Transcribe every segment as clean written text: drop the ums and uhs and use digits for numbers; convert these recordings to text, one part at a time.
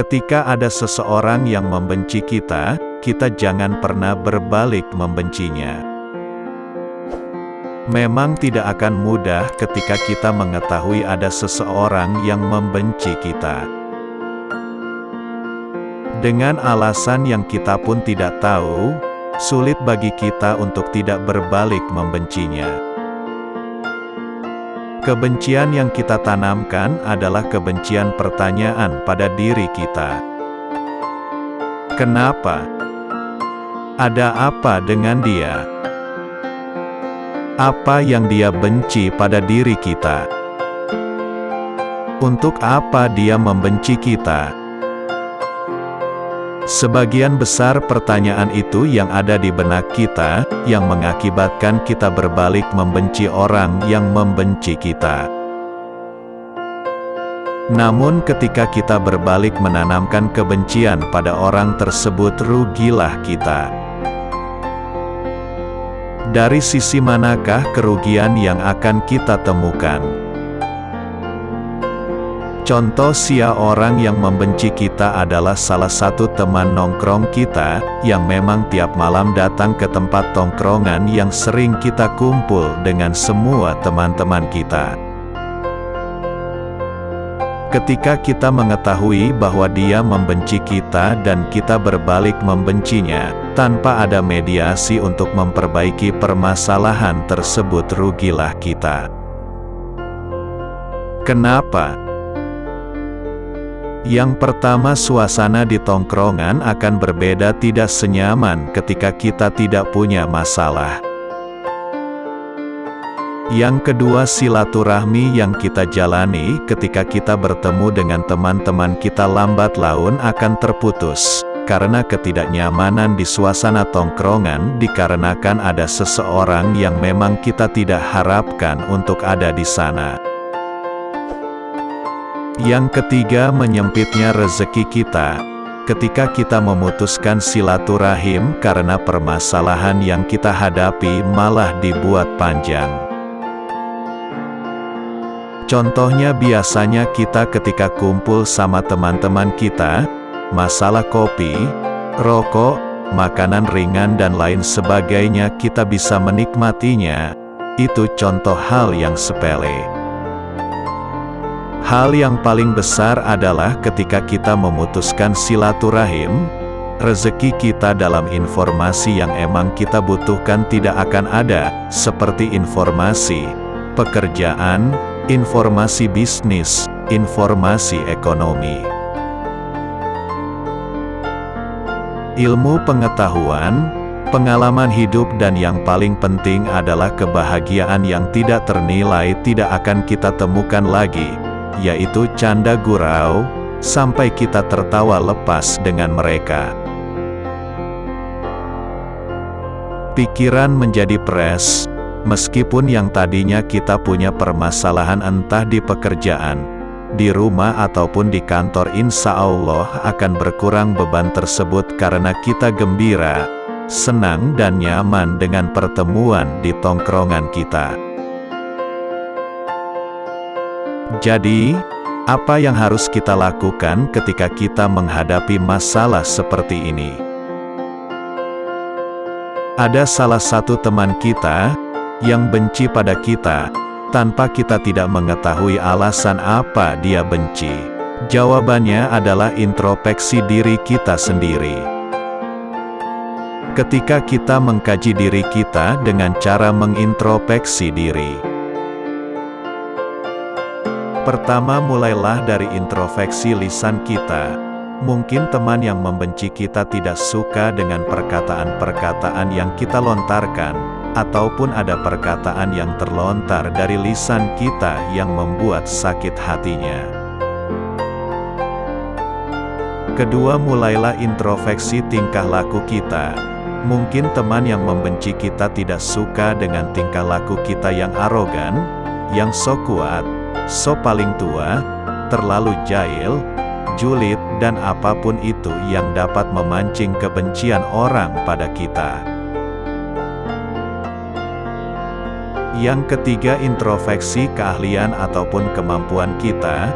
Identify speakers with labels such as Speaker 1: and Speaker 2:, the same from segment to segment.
Speaker 1: Ketika ada seseorang yang membenci kita, kita jangan pernah berbalik membencinya. Memang tidak akan mudah ketika kita mengetahui ada seseorang yang membenci kita. Dengan alasan yang kita pun tidak tahu, sulit bagi kita untuk tidak berbalik membencinya. Kebencian yang kita tanamkan adalah kebencian pertanyaan pada diri kita. Kenapa? Ada apa dengan dia? Apa yang dia benci pada diri kita? Untuk apa dia membenci kita? Sebagian besar pertanyaan itu yang ada di benak kita, yang mengakibatkan kita berbalik membenci orang yang membenci kita. Namun ketika kita berbalik menanamkan kebencian pada orang tersebut, rugilah kita. Dari sisi manakah kerugian yang akan kita temukan? Contoh orang yang membenci kita adalah salah satu teman nongkrong kita, yang memang tiap malam datang ke tempat tongkrongan yang sering kita kumpul dengan semua teman-teman kita. Ketika kita mengetahui bahwa dia membenci kita dan kita berbalik membencinya, tanpa ada mediasi untuk memperbaiki permasalahan tersebut, rugilah kita. Kenapa? Yang pertama, suasana di tongkrongan akan berbeda, tidak senyaman ketika kita tidak punya masalah. Yang kedua, silaturahmi yang kita jalani ketika kita bertemu dengan teman-teman kita lambat laun akan terputus, karena ketidaknyamanan di suasana tongkrongan dikarenakan ada seseorang yang memang kita tidak harapkan untuk ada di sana. Yang ketiga, menyempitnya rezeki kita. Ketika kita memutuskan silaturahim karena permasalahan yang kita hadapi malah dibuat panjang. Contohnya, biasanya kita ketika kumpul sama teman-teman kita, masalah kopi, rokok, makanan ringan dan lain sebagainya kita bisa menikmatinya. Itu contoh hal yang sepele. Hal yang paling besar adalah ketika kita memutuskan silaturahim, rezeki kita dalam informasi yang emang kita butuhkan tidak akan ada, seperti informasi pekerjaan, informasi bisnis, informasi ekonomi. Ilmu pengetahuan, pengalaman hidup dan yang paling penting adalah kebahagiaan yang tidak ternilai tidak akan kita temukan lagi, yaitu canda gurau, sampai kita tertawa lepas dengan mereka. Pikiran menjadi pres, meskipun yang tadinya kita punya permasalahan entah di pekerjaan, di rumah ataupun di kantor, insya Allah akan berkurang beban tersebut karena kita gembira, senang dan nyaman dengan pertemuan di tongkrongan kita. Jadi, apa yang harus kita lakukan ketika kita menghadapi masalah seperti ini? Ada salah satu teman kita yang benci pada kita, tanpa kita tidak mengetahui alasan apa dia benci. Jawabannya adalah introspeksi diri kita sendiri. Ketika kita mengkaji diri kita dengan cara mengintrospeksi diri. Pertama, mulailah dari introspeksi lisan kita. Mungkin teman yang membenci kita tidak suka dengan perkataan-perkataan yang kita lontarkan, ataupun ada perkataan yang terlontar dari lisan kita yang membuat sakit hatinya. Kedua, mulailah introspeksi tingkah laku kita. Mungkin teman yang membenci kita tidak suka dengan tingkah laku kita yang arogan, yang sok kuat, sok paling tua, terlalu jahil, julid, dan apapun itu yang dapat memancing kebencian orang pada kita. Yang ketiga, introspeksi keahlian ataupun kemampuan kita.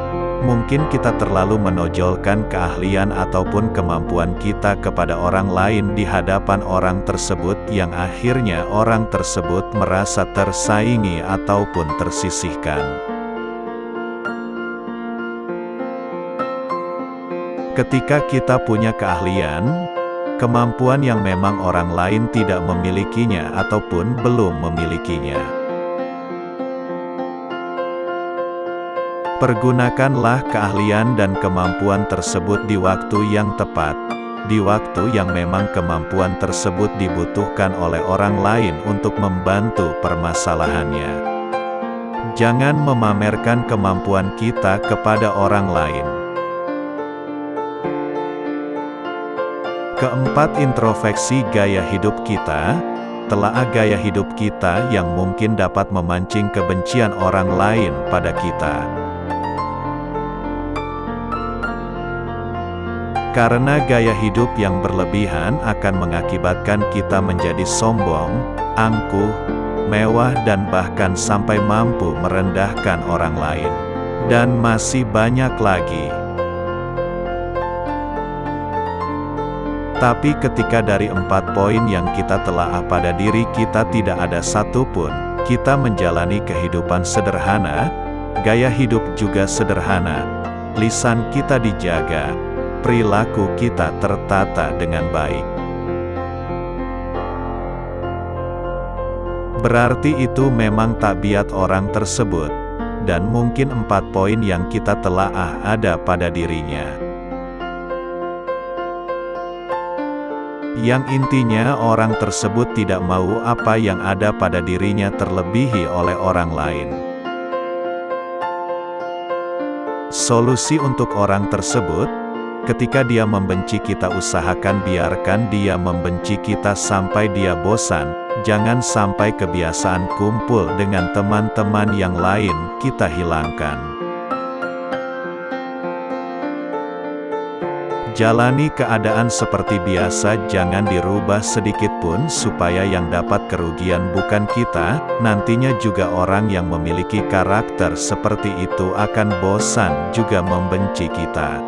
Speaker 1: Mungkin kita terlalu menonjolkan keahlian ataupun kemampuan kita kepada orang lain di hadapan orang tersebut yang akhirnya orang tersebut merasa tersaingi ataupun tersisihkan. Ketika kita punya keahlian, kemampuan yang memang orang lain tidak memilikinya ataupun belum memilikinya, pergunakanlah keahlian dan kemampuan tersebut di waktu yang tepat, di waktu yang memang kemampuan tersebut dibutuhkan oleh orang lain untuk membantu permasalahannya. Jangan memamerkan kemampuan kita kepada orang lain. Keempat, introspeksi gaya hidup kita. Telaah gaya hidup kita yang mungkin dapat memancing kebencian orang lain pada kita. Karena gaya hidup yang berlebihan akan mengakibatkan kita menjadi sombong, angkuh, mewah dan bahkan sampai mampu merendahkan orang lain. Dan masih banyak lagi. Tapi ketika dari 4 poin yang kita telaah pada diri kita tidak ada satupun, kita menjalani kehidupan sederhana, gaya hidup juga sederhana, lisan kita dijaga, perilaku kita tertata dengan baik. Berarti itu memang tabiat orang tersebut, dan mungkin 4 poin yang kita telaah ada pada dirinya. Yang intinya orang tersebut tidak mau apa yang ada pada dirinya terlebihi oleh orang lain. Solusi untuk orang tersebut, ketika dia membenci kita usahakan biarkan dia membenci kita sampai dia bosan, jangan sampai kebiasaan kumpul dengan teman-teman yang lain kita hilangkan. Jalani keadaan seperti biasa, jangan dirubah sedikit pun supaya yang dapat kerugian bukan kita, nantinya juga orang yang memiliki karakter seperti itu akan bosan juga membenci kita.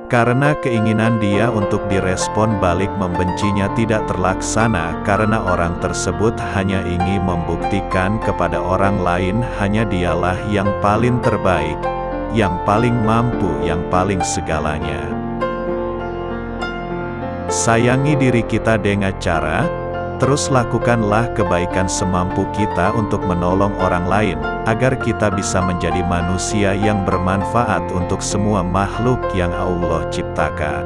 Speaker 1: Karena keinginan dia untuk direspon balik membencinya tidak terlaksana karena orang tersebut hanya ingin membuktikan kepada orang lain hanya dialah yang paling terbaik, yang paling mampu, yang paling segalanya. Sayangi diri kita dengan cara, terus lakukanlah kebaikan semampu kita untuk menolong orang lain, agar kita bisa menjadi manusia yang bermanfaat untuk semua makhluk yang Allah ciptakan.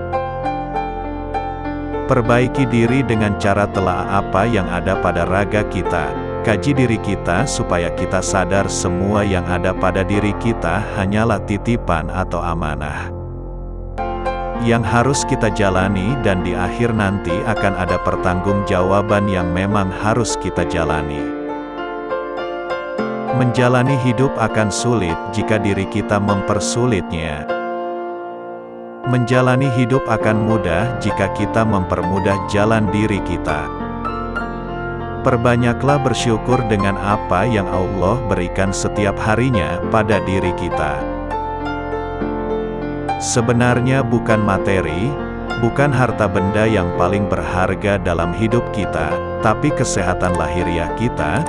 Speaker 1: Perbaiki diri dengan cara telaah apa yang ada pada raga kita. Kaji diri kita supaya kita sadar semua yang ada pada diri kita hanyalah titipan atau amanah yang harus kita jalani, dan di akhir nanti akan ada pertanggungjawaban yang memang harus kita jalani. Menjalani hidup akan sulit jika diri kita mempersulitnya. Menjalani hidup akan mudah jika kita mempermudah jalan diri kita. Perbanyaklah bersyukur dengan apa yang Allah berikan setiap harinya pada diri kita. Sebenarnya bukan materi, bukan harta benda yang paling berharga dalam hidup kita, tapi kesehatan lahiriah kita,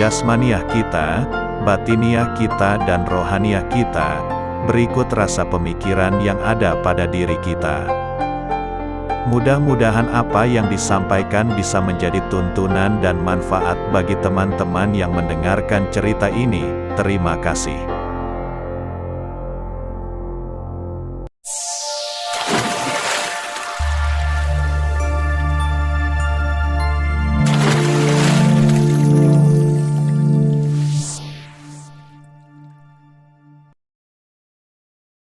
Speaker 1: jasmaniah kita, batiniah kita dan rohaniah kita, berikut rasa pemikiran yang ada pada diri kita. Mudah-mudahan apa yang disampaikan bisa menjadi tuntunan dan manfaat bagi teman-teman yang mendengarkan cerita ini. Terima kasih.